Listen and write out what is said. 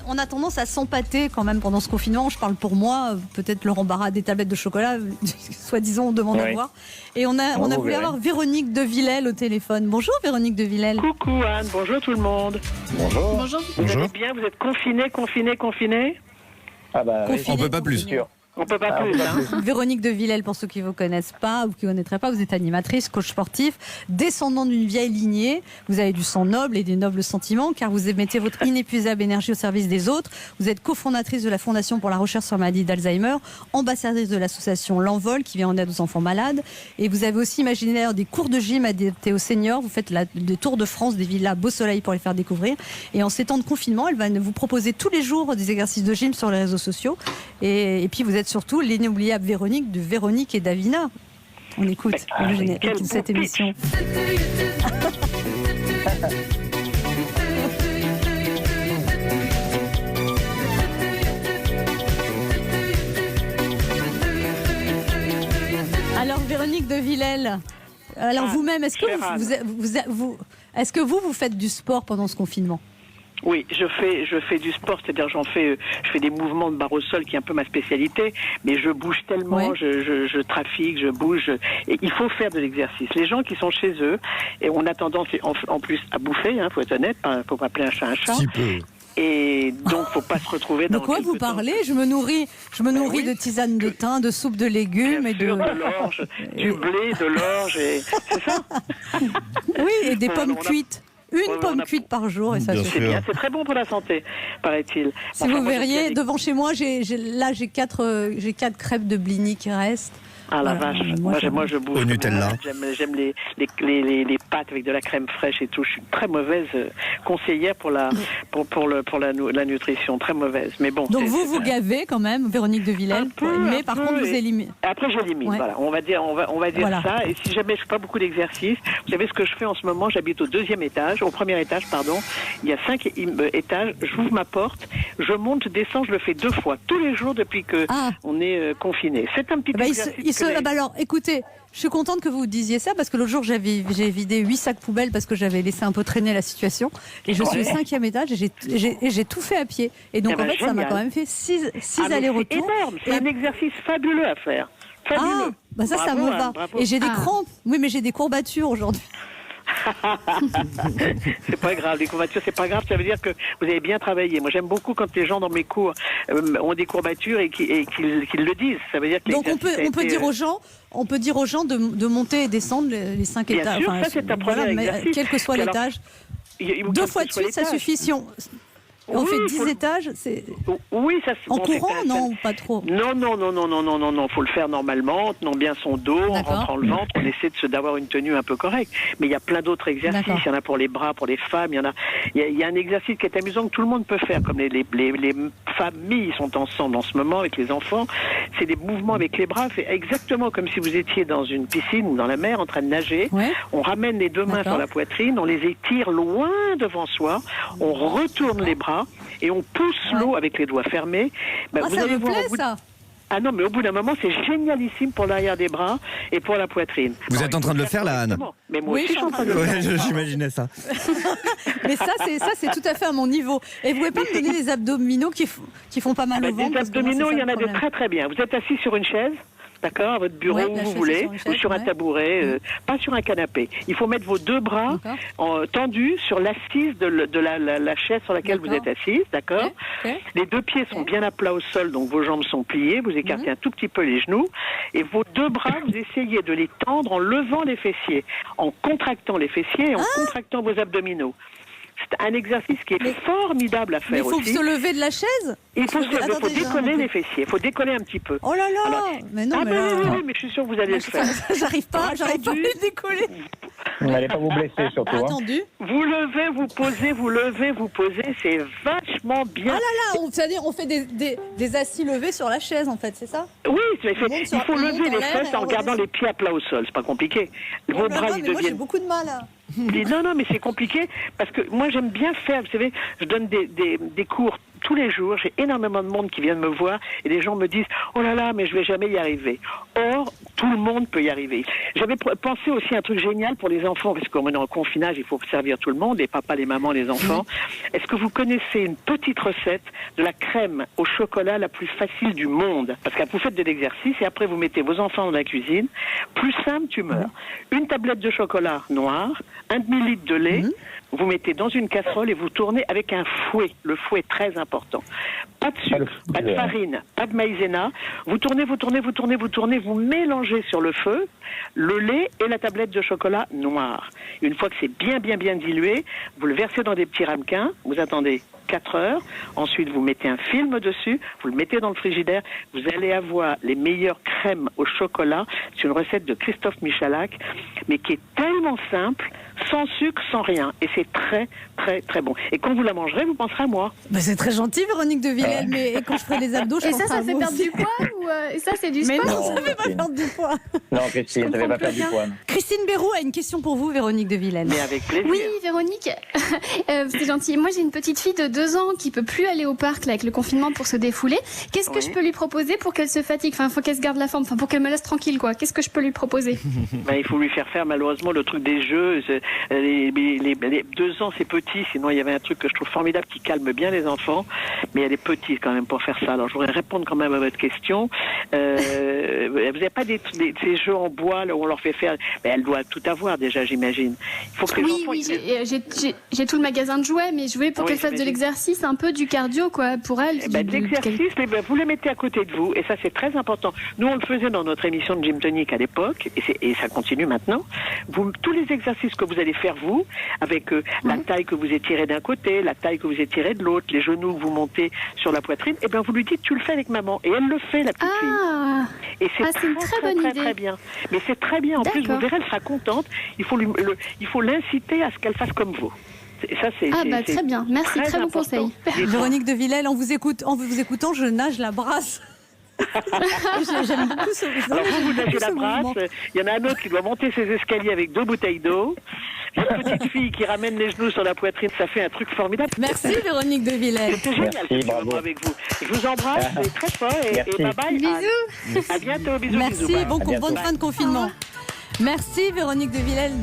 on a tendance à s'empâter quand même pendant ce confinement. Je parle pour moi, peut-être Laurent Barra, des tablettes de chocolat, soi-disant on demande à voir. Et on a voulu avoir Véronique de Villèle au téléphone. Bonjour Véronique de Villèle. Coucou Anne, bonjour tout le monde. Bonjour. Vous allez bien, vous êtes confinés? Ah bah, On peut pas plus. On peut pas plus, hein. Véronique de Villèle, pour ceux qui ne vous connaissent pas ou qui ne connaîtraient pas, vous êtes animatrice, coach sportif, descendant d'une vieille lignée. Vous avez du sang noble et des nobles sentiments car vous mettez votre inépuisable énergie au service des autres. Vous êtes cofondatrice de la Fondation pour la recherche sur la maladie d'Alzheimer, ambassadrice de l'association L'Envol qui vient en aide aux enfants malades. Et vous avez aussi imaginé d'ailleurs des cours de gym adaptés aux seniors. Vous faites des tours de France, des villas Beau Soleil pour les faire découvrir. Et en ces temps de confinement, elle va vous proposer tous les jours des exercices de gym sur les réseaux sociaux. Et puis vous êtes surtout l'inoubliable Véronique de Véronique et Davina. On écoute le générique de cette émission. Alors Véronique de Villèle, vous-même, est-ce que vous faites du sport pendant ce confinement ? Oui, je fais du sport, c'est-à-dire je fais des mouvements de barre au sol qui est un peu ma spécialité, mais je bouge tellement, je trafique, je bouge, et il faut faire de l'exercice. Les gens qui sont chez eux, et on a tendance en plus à bouffer, faut être honnête, faut pas appeler un chat un chat. Si peu. Et donc, faut pas se retrouver dans. De quoi vous parlez ? Je me nourris de tisanes de thym, de soupe de légumes et de l'orge, du blé, de l'orge, c'est ça. Oui, et des pommes cuites. Une pomme cuite par jour et ça c'est bien, c'est très bon pour la santé, paraît-il. Si vous verriez, devant chez moi, j'ai 4 crêpes de blini qui restent. Ah la vache, moi je bouge. Au Nutella. J'aime les pâtes avec de la crème fraîche et tout. Je suis une très mauvaise conseillère pour la nutrition, très mauvaise. Mais bon. Donc vous gavez quand même, Véronique de Villèle, mais par contre vous éliminez. Après j'élimine, voilà. On va dire voilà. Ça. Et si jamais je fais pas beaucoup d'exercices, vous savez ce que je fais en ce moment, j'habite au premier étage, il y a 5 étages, j'ouvre ma porte, je monte, descends, je le fais 2 fois, tous les jours depuis que on est confiné. C'est un petit exercice. Alors, écoutez, je suis contente que vous disiez ça parce que l'autre jour, j'ai vidé 8 sacs poubelles parce que j'avais laissé un peu traîner la situation. Et je suis au 5e étage et j'ai tout fait à pied. Et donc, en fait, ça m'a quand même fait 6 allers-retours. C'est énorme, c'est un exercice fabuleux à faire. Fabuleux. Ça me va. Bravo. Et j'ai des crampes. Oui, mais j'ai des courbatures aujourd'hui. C'est pas grave, les courbatures c'est pas grave, ça veut dire que vous avez bien travaillé. Moi j'aime beaucoup quand les gens dans mes cours ont des courbatures et qu'ils le disent. Ça veut dire que donc on peut dire aux gens de monter et descendre les 5 étages. Bien sûr, ça c'est un premier exercice. Quel que soit l'étage. 2 fois de suite ça suffit si on fait 10 étages, c'est... Oui, ça en courant, non, pas trop. Non, faut le faire normalement, en tenant bien son dos, en rentrant le ventre, on essaie d'avoir une tenue un peu correcte. Mais il y a plein d'autres exercices, il y en a pour les bras, pour les femmes, il y a un exercice qui est amusant que tout le monde peut faire, comme les familles sont ensemble en ce moment avec les enfants, c'est des mouvements avec les bras, c'est exactement comme si vous étiez dans une piscine ou dans la mer en train de nager, on ramène les 2 mains sur la poitrine, on les étire loin devant soi, on retourne les bras, et on pousse l'eau avec les doigts fermés. Vous allez voir ça. Ah non, mais au bout d'un moment, c'est génialissime pour l'arrière des bras et pour la poitrine. Vous êtes en train de le faire là, Anne ? Mais moi aussi, je suis en train de le faire. J'imaginais ça. Mais ça, c'est tout à fait à mon niveau. Et vous pouvez pas me donner des abdominaux qui font pas mal au ventre ? Des abdominaux, il y en a de très très bien. Vous êtes assis sur une chaise, d'accord, à votre bureau où vous voulez, ou sur un tabouret, pas sur un canapé. Il faut mettre vos 2 bras tendus sur l'assise de la chaise sur laquelle vous êtes assise, d'accord. Les 2 pieds sont bien à plat au sol, donc vos jambes sont pliées, vous écartez un tout petit peu les genoux, et vos 2 bras, vous essayez de les tendre en levant les fessiers, en contractant les fessiers et en contractant vos abdominaux. C'est un exercice qui est formidable à faire aussi. Mais il faut se lever de la chaise ? Il faut décoller les fessiers, il faut décoller un petit peu. Oh là là. Alors, mais non, oui, mais je suis sûr que vous allez le faire. J'arrive pas à les décoller. Vous n'allez pas vous blesser surtout. Attendu. Vous levez, vous posez, c'est vachement bien. Ah là là, c'est-à-dire on fait des assis levés sur la chaise en fait, c'est ça ? Oui, il faut lever les fesses en gardant les pieds à plat au sol, c'est pas compliqué. Vos bras, ils deviennent... Moi j'ai beaucoup de mal là. Non, mais c'est compliqué parce que moi j'aime bien faire, vous savez, je donne des cours tous les jours, j'ai énormément de monde qui vient me voir et les gens me disent « Oh là là, mais je vais jamais y arriver ». Or, Tout le monde peut y arriver. J'avais pensé aussi à un truc génial pour les enfants, parce qu'on est en confinage, il faut servir tout le monde, les papas, les mamans, les enfants. Est-ce que vous connaissez une petite recette de la crème au chocolat la plus facile du monde? Parce que vous faites de l'exercice et après vous mettez vos enfants dans la cuisine. Plus simple, tu meurs. Une tablette de chocolat noir, 1 demi-litre de lait, vous mettez dans une casserole et vous tournez avec un fouet. Le fouet est très important. Pas de sucre, pas de farine, pas de maïzena. Vous tournez, vous mélangez sur le feu le lait et la tablette de chocolat noir. Une fois que c'est bien dilué, vous le versez dans des petits ramequins, vous attendez 4 heures, ensuite vous mettez un film dessus, vous le mettez dans le frigidaire, vous allez avoir les meilleures crèmes au chocolat. C'est une recette de Christophe Michalak, mais qui est tellement simple, sans sucre, sans rien. Et c'est très, très, très bon. Et quand vous la mangerez, vous penserez à moi. C'est très gentil, Véronique de Villèle, mais quand je ferai les abdos, je penserai à vous. Et ça fait perdre du poids ou et ça, c'est du sport? Mais non, ça ne fait pas perdre du poids. Non, Christine, ça ne fait pas perdre du poids. Christine Béroux a une question pour vous, Véronique de Villèle. Mais avec plaisir. Oui, Véronique, c'est gentil. Moi, j'ai une petite fille de 2 ans qui peut plus aller au parc là, avec le confinement pour se défouler. Qu'est-ce que je peux lui proposer pour qu'elle se fatigue? Enfin, faut qu'elle se garde la forme. Enfin, pour qu'elle me laisse tranquille, quoi. Qu'est-ce que je peux lui proposer? Il faut lui faire malheureusement le truc des jeux. Les 2 ans, c'est petit. Sinon, il y avait un truc que je trouve formidable qui calme bien les enfants. Mais elle est petite quand même pour faire ça. Alors, je voudrais répondre quand même à votre question. Vous n'avez pas ces jeux en bois là, où on leur fait faire... Mais elle doit tout avoir déjà, j'imagine. Il faut que les enfants... Oui, j'ai tout le magasin de jouets, mais je voulais pour qu'elle fasse de l'exercice, un peu du cardio, quoi, pour elle. De l'exercice, vous les mettez à côté de vous, et ça c'est très important. Nous on le faisait dans notre émission de Gym Tonic à l'époque, et ça continue maintenant. Tous les exercices que vous allez faire vous, avec la taille que vous étirez d'un côté, la taille que vous étirez de l'autre, les genoux que vous montez sur la poitrine, et bien vous lui dites tu le fais avec maman, et elle le fait la petite fille. Et c'est une très bonne idée. Très bien. Mais c'est très bien. En plus vous verrez, elle sera contente. Il faut l'inciter à ce qu'elle fasse comme vous. Ça, très bien. Merci, très bon conseil. Véronique de Villèle, en vous écoutant, je nage la brasse. J'aime beaucoup ce Alors vous nagez la brasse. Il y en a un autre qui doit monter ses escaliers avec 2 bouteilles d'eau. La petite fille qui ramène les genoux sur la poitrine, ça fait un truc formidable. Merci Véronique de Villèle. C'était génial ce moment avec vous. Je vous embrasse très fort et bye bye. Bisous. À bientôt. Bisous. Merci, bisous. bonne fin de confinement. Merci Véronique de Villèle.